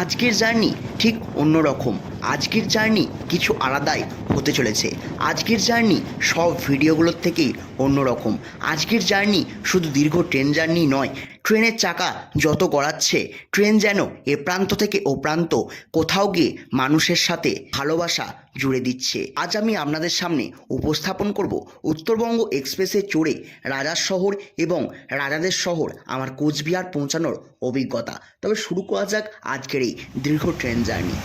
আজকের জার্নি ঠিক অন্যরকম। আজকের জার্নি কিছু আলাদাই হতে চলেছে। আজকের জার্নি সব ভিডিওগুলোর থেকেই অন্যরকম। আজকের জার্নি শুধু দীর্ঘ ট্রেন জার্নি নয়, ট্রেনের চাকা যত গড়াচ্ছে ট্রেন যেন এ প্রান্ত থেকে ও প্রান্ত কোথাও গিয়ে মানুষের সাথে ভালোবাসা জুড়ে দিচ্ছে। আজ আমি আপনাদের সামনে উপস্থাপন করব উত্তরবঙ্গ এক্সপ্রেসে চড়ে রাজার শহর এবং রাজাদের শহর আমার কোচবিহার পৌঁছানোর অভিজ্ঞতা। তবে শুরু করা যাক আজকের এই দীর্ঘ ট্রেন জার্নি।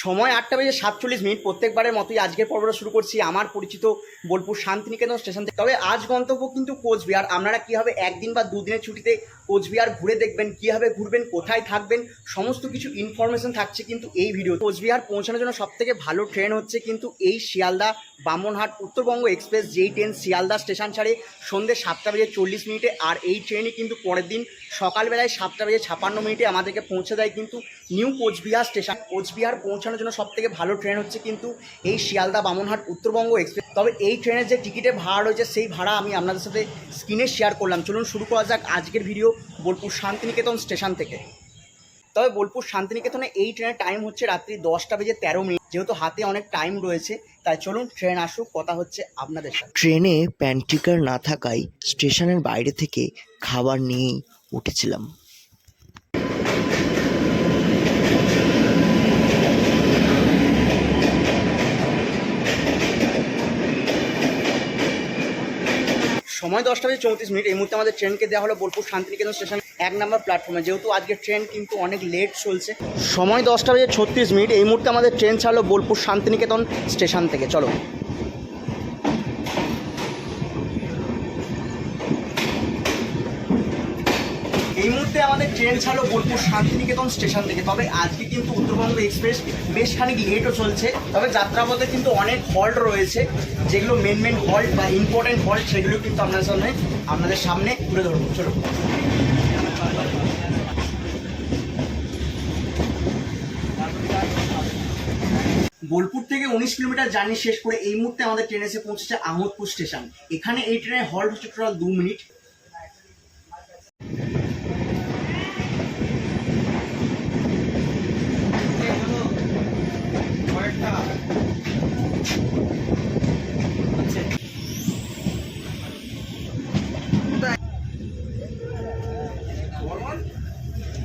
সময় 8:47। প্রত্যেকবারের মতোই আজকের পর্বটা শুরু করছি আমার পরিচিত বোলপুর শান্তিনিকেতন স্টেশন থেকে। তবে আজ গন্তব্য কিন্তু কোচবিহার। আপনারা কীভাবে একদিন বা দুদিনের ছুটিতে কোচবিহার ঘুরে দেখবেন, কীভাবে ঘুরবেন, কোথায় থাকবেন, সমস্ত কিছু ইনফরমেশন থাকছে কিন্তু এই ভিডিও। কোচবিহার পৌঁছানোর জন্য সবথেকে ভালো ট্রেন হচ্ছে কিন্তু এই শিয়ালদা বামনহাট উত্তরবঙ্গ এক্সপ্রেস, যেই ট্রেন শিয়ালদা স্টেশন ছাড়ে সন্ধ্যে 7:40। আর এই ট্রেনই কিন্তু পরের দিন সকালবেলায় 7:56 আমাদেরকে পৌঁছে দেয় কিন্তু নিউ কোচবিহার স্টেশন। কোচবিহার পৌঁছানোর জন্য সবথেকে ভালো ট্রেন হচ্ছে কিন্তু এই শিয়ালদা বামনহাট উত্তরবঙ্গ এক্সপ্রেস। তবে এই ট্রেনের যে টিকিটের ভাড়া রয়েছে সেই ভাড়া আমি আপনাদের সাথে স্ক্রিনে শেয়ার করলাম। চলুন শুরু করা যাক আজকের ভিডিও বোলপুর শান্তিনিকেতন স্টেশন থেকে। তবে বোলপুর শান্তিনিকেতনে এই ট্রেনের টাইম হচ্ছে রাত্রি 10:13। যেহেতু হাতে অনেক টাইম রয়েছে তাই চলুন ট্রেন আসুক, কথা হচ্ছে আপনাদের সাথে। ট্রেনে প্যান্ট্রিকার না থাকায় স্টেশনের বাইরে থেকে খাবার নিয়েই উঠেছিলাম। সময় 10:34। এই মুহূর্তে আমাদের ট্রেনকে দেওয়া হলো বোলপুর শান্তিনিকেতন স্টেশন 1 নম্বর প্ল্যাটফর্মে। যেহেতু আজকে ট্রেন কিন্তু অনেক লেট চলছে। সময় 10:36। এই মুহূর্তে আমাদের ট্রেন ছাড়লো বোলপুর শান্তিনিকেতন স্টেশন থেকে। চলো এই মুহূর্তে আমাদের ট্রেন ছাড়লো বোলপুর শান্তিনিকেতন স্টেশন থেকে। তবে আজকে কিন্তু উত্তরবঙ্গ এক্সপ্রেস বেশ খানিক লেটও চলছে। তবে যাত্রাপথে কিন্তু অনেক হল্ট রয়েছে, যেগুলো মেন হল্ট বা ইম্পর্টেন্ট হল্ট সেগুলো কিন্তু আপনাদের সামনে তুলে ধরবো। চলো বোলপুর থেকে 19 কিলোমিটার জার্নি শেষ করে এই মুহূর্তে আমাদের ট্রেন এসে পৌঁছেছে আহমদপুর স্টেশন। এখানে এই ট্রেনের হল্ট হচ্ছে টোটাল 2 মিনিট।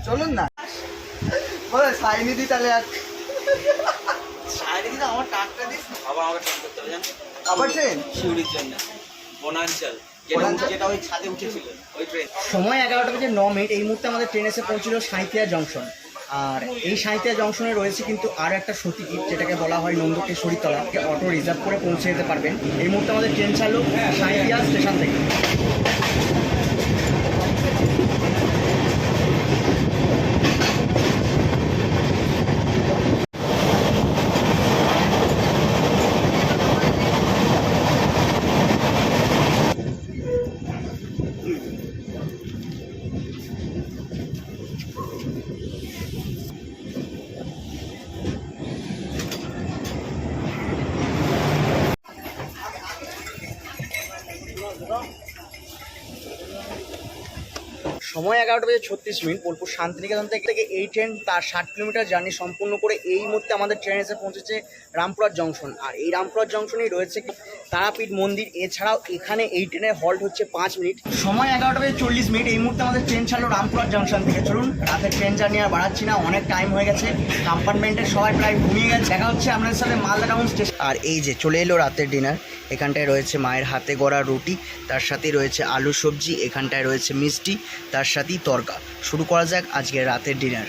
চলুন না সাইনি দি তাহলে আর সাইনি দি আমার টাকটা দিস। আবার আমাকে ট্রেন করতে হবে জানো, আবার ট্রেন শিউরির জন্য বনাঞ্চল যেটা ওই ছাদে উঠেছিল ওই ট্রেন। সময় 11:09। এই মুহূর্তে আমাদের ট্রেন এসে পৌঁছিল সাঁইথিয়া জংশন। আর এই সাঁইথিয়া জংশনে রয়েছে কিন্তু আর একটা সতীদ্বীপ, যেটাকে বলা হয় নন্দকেশ্বরীতলা। অটো রিজার্ভ করে পৌঁছে যেতে পারবেন। এই মুহূর্তে আমাদের ট্রেন ছাড়লো সাঁইথিয়া স্টেশন থেকে। সময় 11:36। বোলপুর শান্তিনিকেতন থেকে এই ট্রেন তার 60 কিলোমিটার জার্নি সম্পূর্ণ করে এই মুহূর্তে আমাদের ট্রেন এসে পৌঁছেছে রামপুরহাট জংশন। আর এই রামপুরহাট জংশনেই রয়েছে তারাপীঠ মন্দির। এছাড়াও এখানে এই ট্রেনের হল্ট হচ্ছে 5 মিনিট। সময় 11:40। এই মুহূর্তে আমাদের ট্রেন ছাড়লো রামপুরহাট জংশন থেকে। চলুন রাতের ট্রেন জার্নি আর বাড়াচ্ছি না, অনেক টাইম হয়ে গেছে, কম্পার্টমেন্টের সবাই প্রায় ঘুমিয়ে গেছে। দেখা হচ্ছে আপনাদের সাথে মালদা টাউন স্টেশন। আর এই যে চলে এলো রাতের ডিনার। এখানটায় রয়েছে মায়ের হাতে গড়া রুটি, তার সাথেই রয়েছে আলু সবজি, এখানটায় রয়েছে মিষ্টি, তার সাথেই তরকা। শুরু করা যাক আজকের রাতের ডিনার।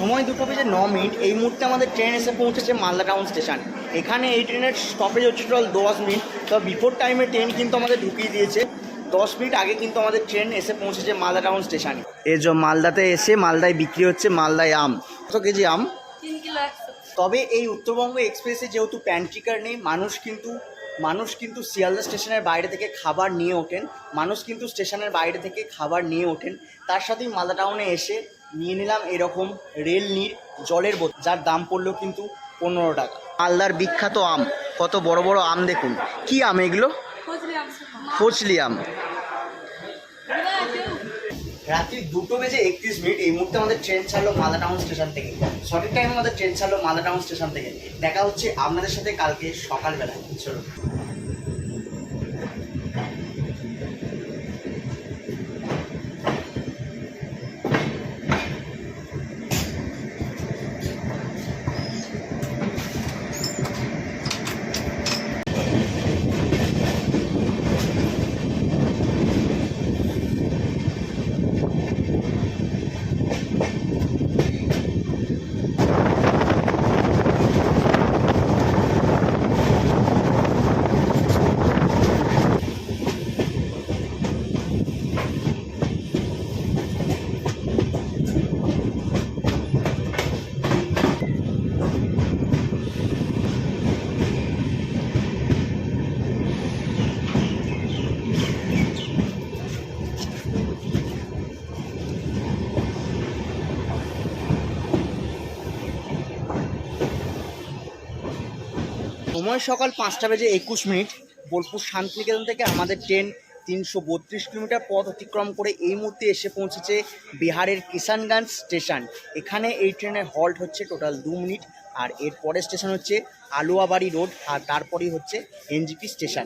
সময় 2:09। এই মুহূর্তে আমাদের ট্রেন এসে পৌঁছেছে মালদা টাউন স্টেশন। এখানে এই ট্রেনের স্টপেজ হচ্ছে টোটাল 10 মিনিট। তো বিফোর টাইমে ট্রেন কিন্তু আমাদের ঢুকিয়ে দিয়েছে। 10 মিনিট আগে কিন্তু আমাদের ট্রেন এসে পৌঁছেছে মালদা টাউন স্টেশনে। এই যে মালদাতে এসে মালদায় বিক্রি হচ্ছে মালদায় আম। কত কেজি আম? 3 কিলো 100। তবে এই উত্তরবঙ্গ এক্সপ্রেসে যেহেতু প্যান্ট্রিকার নেই, মানুষ কিন্তু শিয়ালদা স্টেশনের বাইরে থেকে খাবার নিয়ে ওঠেন। তার সাথেই মালদা টাউনে এসে নিয়ে নিলাম এরকম রেল নির জলের বোতল, যার দাম পড়লো কিন্তু 15 টাকা। মালদার বিখ্যাত আম, কত বড় বড় আম দেখুন। কি আম এগুলো? ফজলি আম। রাত্রি 2:31। এই মুহূর্তে আমাদের ট্রেন ছাড়লো মালদা টাউন স্টেশন থেকে। সঠিক টাইমে আমাদের ট্রেন ছাড়লো মালদা টাউন স্টেশন থেকে। দেখা হচ্ছে আপনাদের সাথে কালকে সকালবেলায়। চলো। সময় সকাল 5:21। বোলপুর শান্তিনিকেতন থেকে আমাদের ট্রেন 332 কিলোমিটার পথ অতিক্রম করে এই মুহূর্তে এসে পৌঁছেছে বিহারের কিষানগঞ্জ স্টেশন। এখানে এই ট্রেনের হল্ট হচ্ছে টোটাল 2 মিনিট। আর এর পরের স্টেশন হচ্ছে আলুয়াবাড়ি রোড, আর তারপরেই হচ্ছে এনজিপি স্টেশন।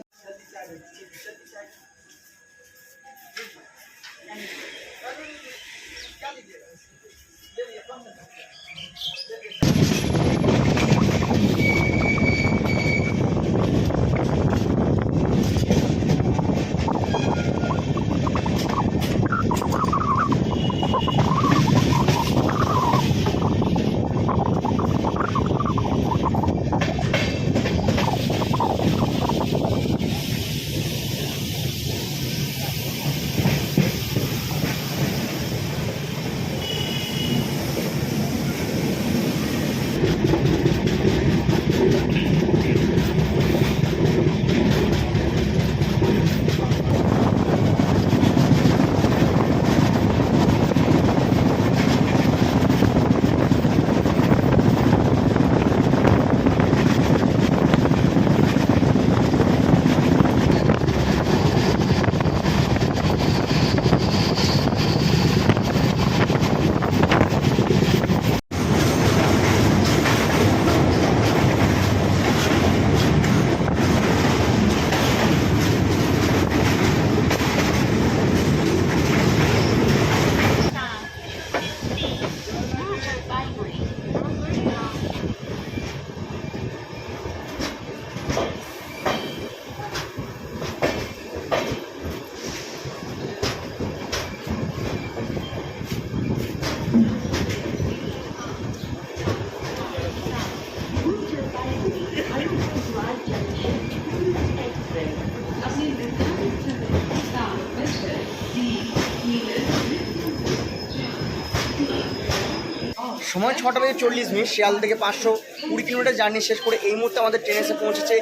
সময় 6:40। শিয়ালদা থেকে 520 কিলোমিটার জার্নি শেষ করে এই মুহূর্তে আমাদের ট্রেন এসে পৌঁছেছে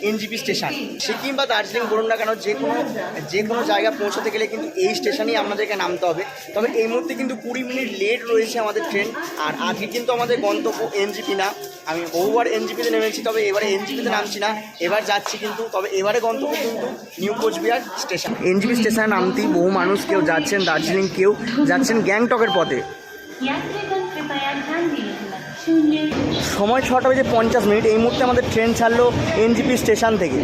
এনজিপি স্টেশন। সিকিম বা দার্জিলিং বলুন না কেন, যে কোনো জায়গা পৌঁছাতে গেলে কিন্তু এই স্টেশনেই আপনাদেরকে নামতে হবে। তবে এই মুহূর্তে কিন্তু 20 মিনিট লেট রয়েছে আমাদের ট্রেন। আর আজকে কিন্তু আমাদের গন্তব্য এনজিপি না। আমি বহুবার এনজিপিতে নেমেছি, তবে এবারে এনজিপিতে নামছি না, এবার যাচ্ছি কিন্তু। তবে এবারে গন্তব্য কিন্তু নিউ কোচবিহার স্টেশন। এনজিপি স্টেশনে নামতেই বহু মানুষ কেউ যাচ্ছেন দার্জিলিং, কেউ যাচ্ছেন গ্যাংটকের পথে। সময় 6:50। এই মুহূর্তে আমাদের ট্রেন ছাড়লো এনজিপি স্টেশন থেকে।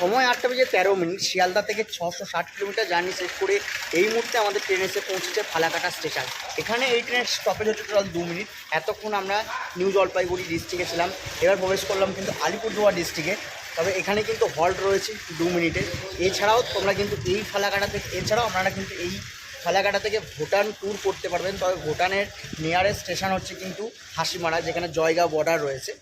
সময় 8:13, শিয়ালদা থেকে 660 কিলোমিটার জার্নি শেষ করে এই মুহূর্তে আমাদের ট্রেন এসে পৌঁছেছে ফালাকাটা স্টেশন। এখানে এই ট্রেনের স্টপেজ হচ্ছে টোটাল 2 মিনিট। এতক্ষণ আমরা নিউ জলপাইগুড়ি ডিস্ট্রিক্টে ছিলাম, এবার প্রবেশ করলাম কিন্তু আলিপুরদুয়ার ডিস্ট্রিক্টে। তবে এখানে কিন্তু হল্ট রয়েছে 2 মিনিটে। এছাড়াও তোমরা কিন্তু এই ফালাকাটা থেকে আপনারা কিন্তু এই ফালাকাটা থেকে ভুটান ট্যুর করতে পারবেন। তবে ভুটানের নিয়ারেস্ট স্টেশন হচ্ছে কিন্তু হাসিমারা, যেখানে জয়গাঁও বর্ডার রয়েছে।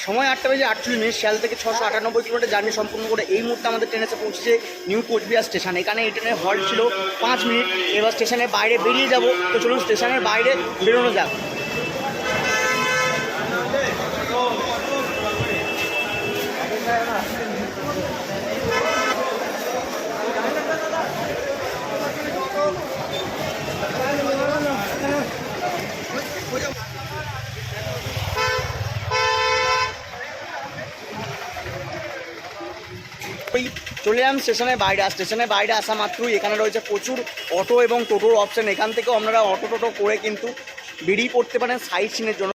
সময় 8:48, শিয়াল থেকে 698 কিলোমিটার জার্নি সম্পূর্ণ করে এই মুহূর্তে আমাদের ট্রেন এসে পৌঁছেছে নিউ কোচবিহার স্টেশন। এখানে এই ট্রেনের হল্ট ছিল 5 মিনিট। এবার স্টেশনের বাইরে বেরিয়ে যাব, তো চলুন স্টেশনের বাইরে বেরোনো যাক। চলে এলাম স্টেশনের বাইরে। আর স্টেশনের বাইরে আসা মাত্রই এখানে রয়েছে প্রচুর অটো এবং টোটোর অপশান। এখান থেকেও আপনারা অটো টোটো করে কিন্তু বেরিয়ে পড়তে পারেন সাইট সিনের জন্য।